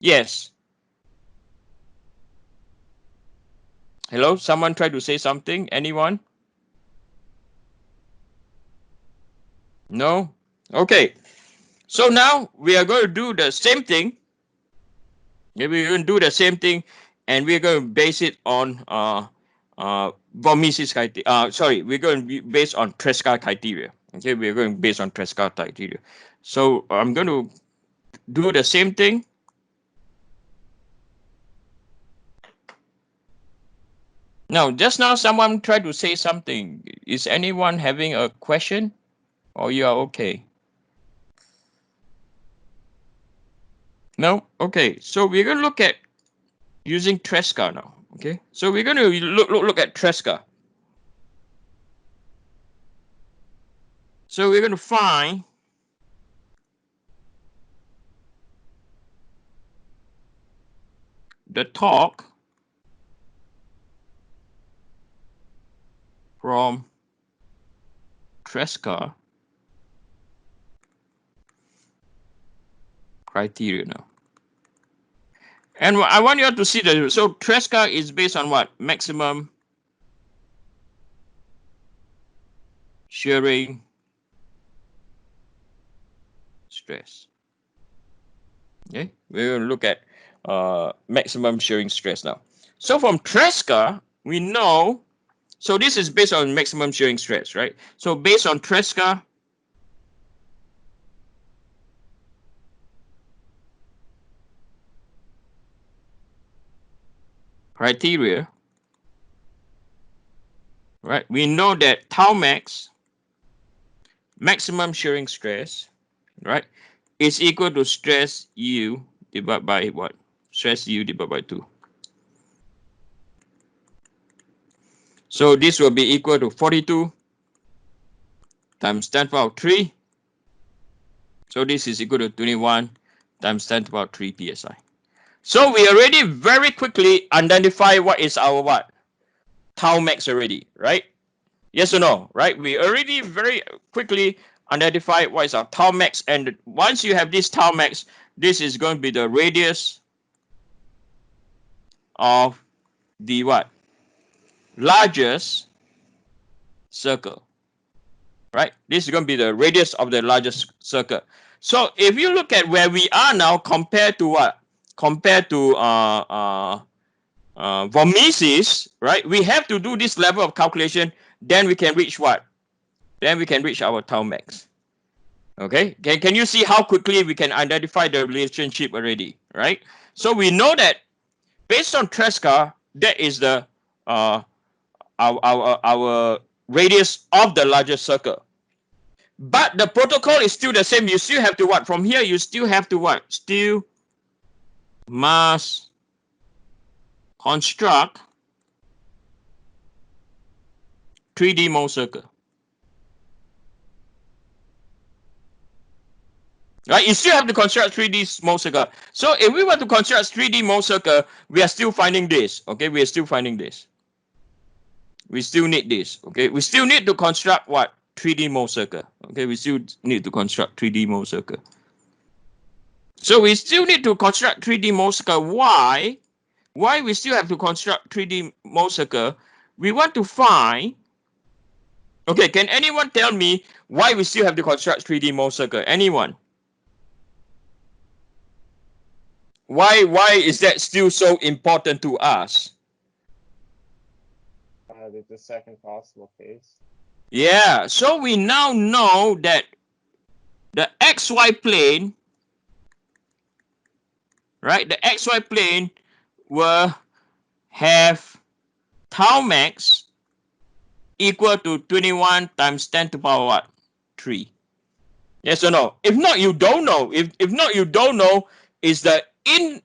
Yes. Hello, someone try to say something? Anyone? No? Okay. So now we are going to do the same thing. We're going to do the same thing, and we're going to base it on von Mises criteria. Sorry, we're going to be based on Tresca criteria. Okay, we're going to base on Tresca criteria. So I'm going to do the same thing. Now, just now someone tried to say something. Is anyone having a question, or you are okay? No? Okay, so we're going to look at using Tresca now. Okay, so we're going to look at Tresca. So we're going to find the torque from Tresca criteria now. And I want you to see that. So Tresca is based on what? Maximum shearing stress. Okay, we're going to look at maximum shearing stress now. So from Tresca, we know, so this is based on maximum shearing stress, right? So based on Tresca criteria, right? We know that tau max, maximum shearing stress, right, is equal to stress U divided by what? Stress U divided by 2. So this will be equal to 42 times 10 to the power 3. So this is equal to 21 times 10 to the power 3 psi. So we already very quickly identify what is our what? Tau max already, right? Yes or no, right? We already very quickly identify what is our tau max, and once you have this tau max, this is going to be the radius of the what? Largest circle, right? This is going to be the radius of the largest circle. So if you look at where we are now compared to what? Compared to von Mises, right? We have to do this level of calculation, then we can reach what? Then we can reach our tau max. Okay, can you see how quickly we can identify the relationship already, right? So we know that based on Tresca, that is the our radius of the largest circle. But the protocol is still the same. You still have to what? From here, you still have to what? Still must construct 3D mole circle. Right? You still have to construct 3D mole circle. So if we want to construct 3D mole circle, we are still finding this. Okay, we are still finding this. We still need this. Okay, we still need to construct what? 3D mole circle. Okay, we still need to construct 3D mole circle. So we still need to construct 3D mole circle. Why? Why we still have to construct 3D mole circle? We want to find. Okay, can anyone tell me why we still have to construct 3D mole circle? Anyone? Why is that still so important to us? The second possible case. Yeah, so we now know that the XY plane, right? The XY plane will have tau max equal to 21 times 10 to the power what? 3. Yes or no? If not, you don't know. If not, you don't know is the in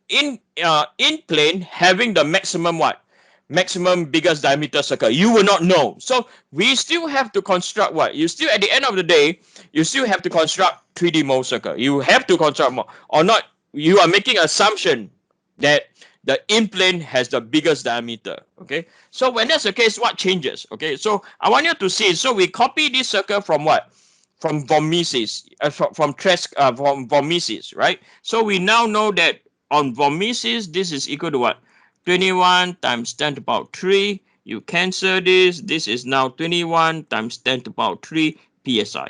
plane having the maximum what? Maximum biggest diameter circle. You will not know. So we still have to construct what? You still, at the end of the day, you still have to construct 3D mole circle. You have to construct more, or not. You are making assumption that the in plane has the biggest diameter. Okay. So when that's the case, what changes? Okay. So I want you to see. So we copy this circle from what? From von Mises, from von Mises, right? So we now know that on von Mises, this is equal to what? 21 times 10 to the power 3. You cancel this. This is now 21 times 10 to the power 3 psi.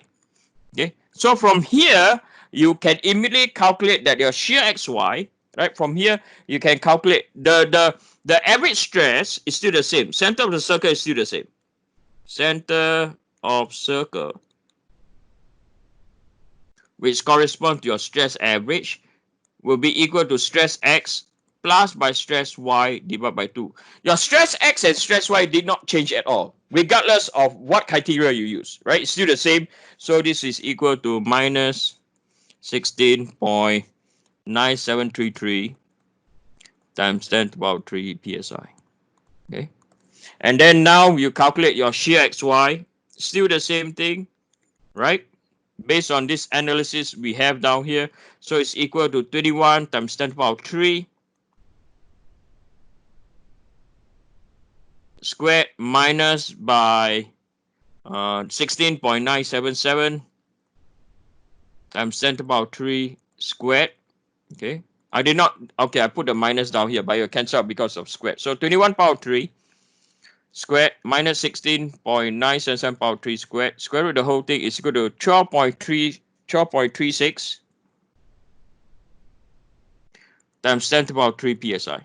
Okay. So from here, you can immediately calculate that your shear xy, right? From here, you can calculate the average stress is still the same. Center of the circle is still the same. Center of circle, which corresponds to your stress average, will be equal to stress x plus by stress y divided by 2. Your stress x and stress y did not change at all, regardless of what criteria you use, right? It's still the same. So this is equal to minus 16.9733 times 10 to the power 3 psi. Okay. And then now you calculate your shear xy, still the same thing, right? Based on this analysis we have down here. So it's equal to 21 times 10 to the power 3 squared minus by 16.977 times 10 to the power 3 squared. Okay. I did not, okay, I put the minus down here, but you cancel out because of squared. So 21 power 3 squared minus 16.977 power 3 squared. Square root of the whole thing is equal to 12.36 times 10 to the power 3 psi.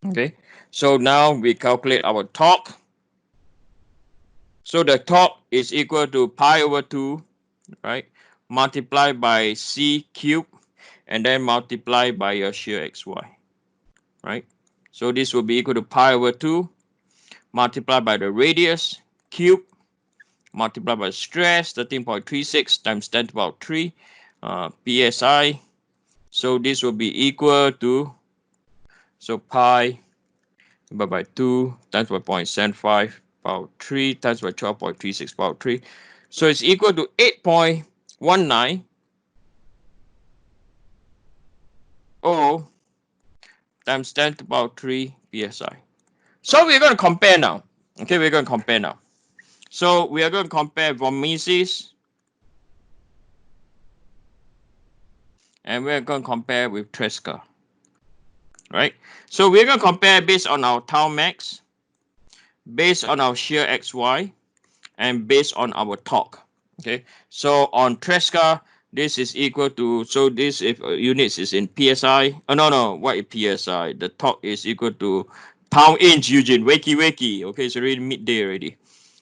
Okay. So now we calculate our torque. So the torque is equal to pi over 2, right? Multiplied by c cubed and then multiply by your shear xy, right? So this will be equal to pi over 2 multiplied by the radius cube multiplied by stress 13.36 times 10 to the power 3 psi. So this will be equal to, so pi divided by 2 times by 0.75 power 3 times by 12.36 power 3. So it's equal to 8.19 times 10 to the power 3 psi. So we're going to compare now. Okay, we're going to compare now. So we are going to compare von Mises and we're going to compare with Tresca, right? So we're going to compare based on our tau max, based on our shear xy, and based on our torque. Okay, so on Tresca, this is equal to, so this if units is in psi. Oh no, what is psi? The torque is equal to pound inch. Eugene, wakey. Okay, it's already midday already.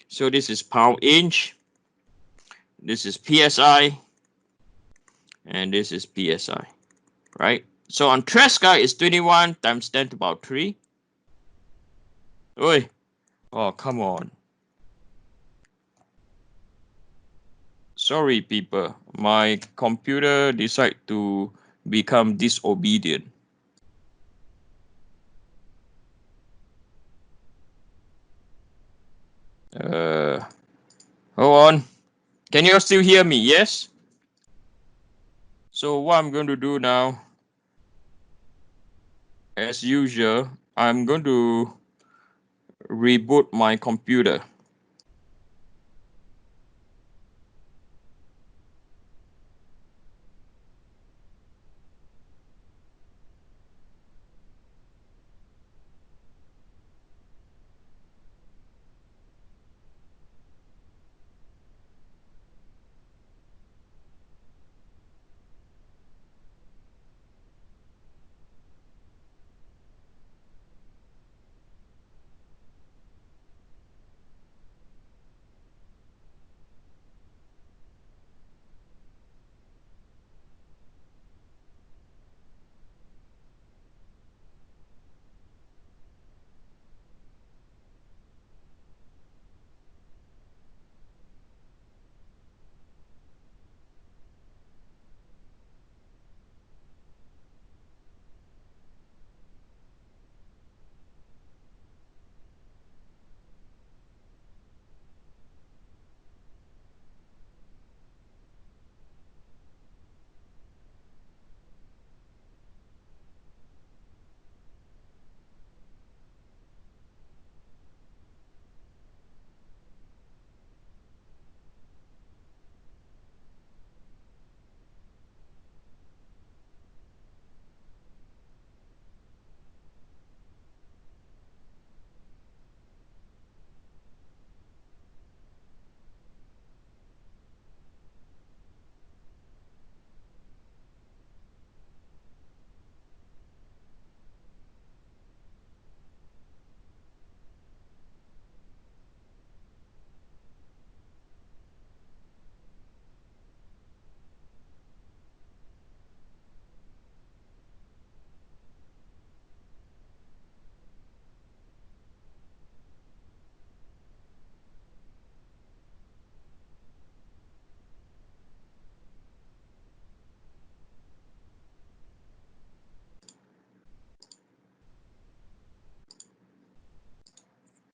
So this is pound inch. This is psi, and this is psi, right? So on Tresca is 21 times 10 to the power 3. Oi, oh come on. Sorry, people. My computer decided to become disobedient. Hold on. Can you still hear me? Yes? So what I'm going to do now, as usual, I'm going to reboot my computer.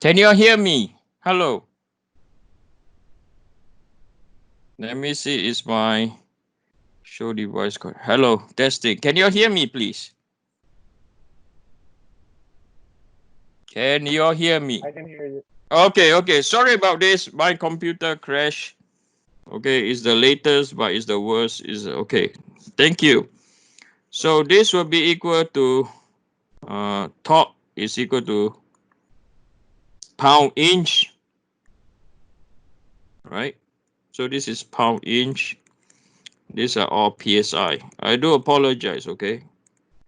Can you hear me? Hello. Let me see, is my show device code. Hello, testing. Can you hear me, please? Can you hear me? I can hear you. Okay. Sorry about this. My computer crashed. Okay, it's the latest, but it's the worst. Is okay. Thank you. So this will be equal to torque is equal to pound inch, right? So this is pound inch. These are all PSI. I do apologize, okay?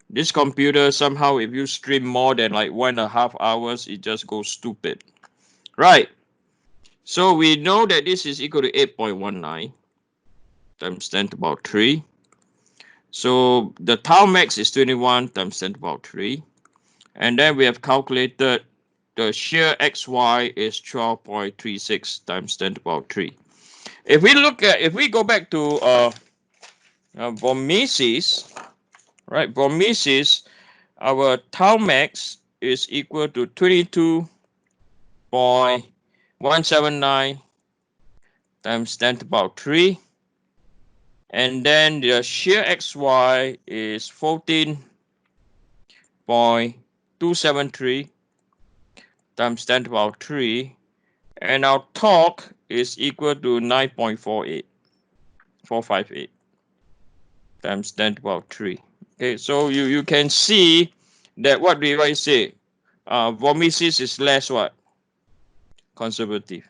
This computer somehow, if you stream more than like 1.5 hours, it just goes stupid. Right. So we know that this is equal to 8.19 times 10 to the power 3. So the tau max is 21 times 10 to the power 3. And then we have calculated the shear XY is 12.36 times 10 to the power 3. If we go back to von Mises, right? Von Mises, our tau max is equal to 22.179 times 10 to the power 3. And then the shear XY is 14.273 times 10 to the power 3. And our torque is equal to 9.458 times 10 to the power 3. Okay, so you can see that what do I say? Von Mises is less what? Conservative.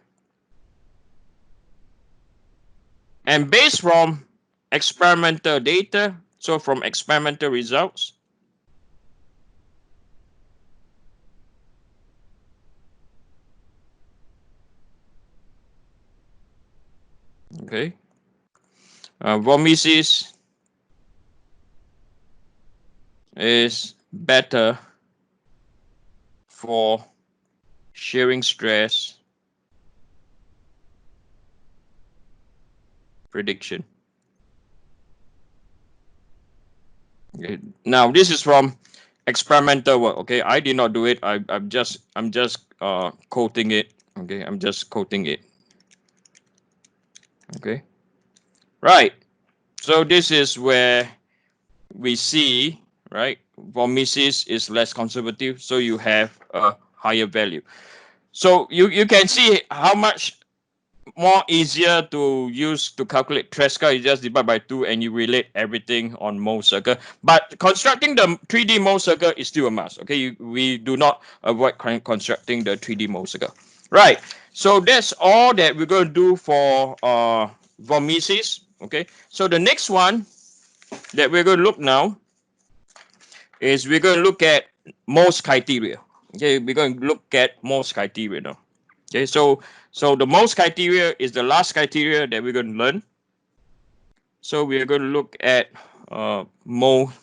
And based from experimental data, so from experimental results, okay, von Mises is better for shearing stress prediction. Okay. Now this is from experimental work. Okay, I did not do it. I'm just quoting it. Okay, I'm just quoting it. Okay, right. So this is where we see, right, von Mises is less conservative, so you have a higher value. So you can see how much more easier to use to calculate Tresca. You just divide by 2 and you relate everything on mole circle. But constructing the 3D mole circle is still a must. Okay, we do not avoid constructing the 3D mole circle. Right. So that's all that we're going to do for von Mises. Okay. So the next one that we're going to look now is we're going to look at Mohs criteria. Okay, we're going to look at Mohs criteria now. Okay, so the Mohs criteria is the last criteria that we're going to learn. So we're going to look at Mohs.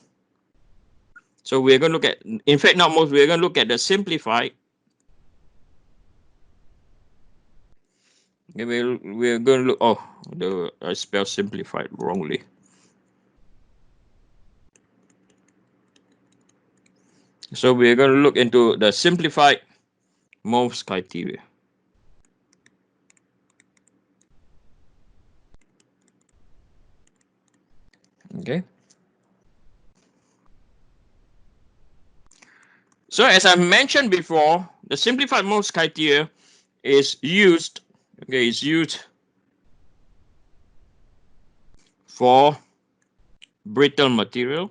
So we're going to look at, in fact, not Mohs, we're going to look at the simplified. Okay, we're going to look, I spelled simplified wrongly. So we're going to look into the simplified Mohs criteria. Okay. So as I mentioned before, the simplified Mohs criteria is used, okay, is used for brittle material.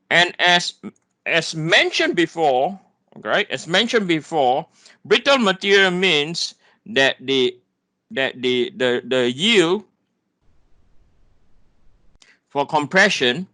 And as mentioned before, right? As mentioned before, brittle material means that the yield for compression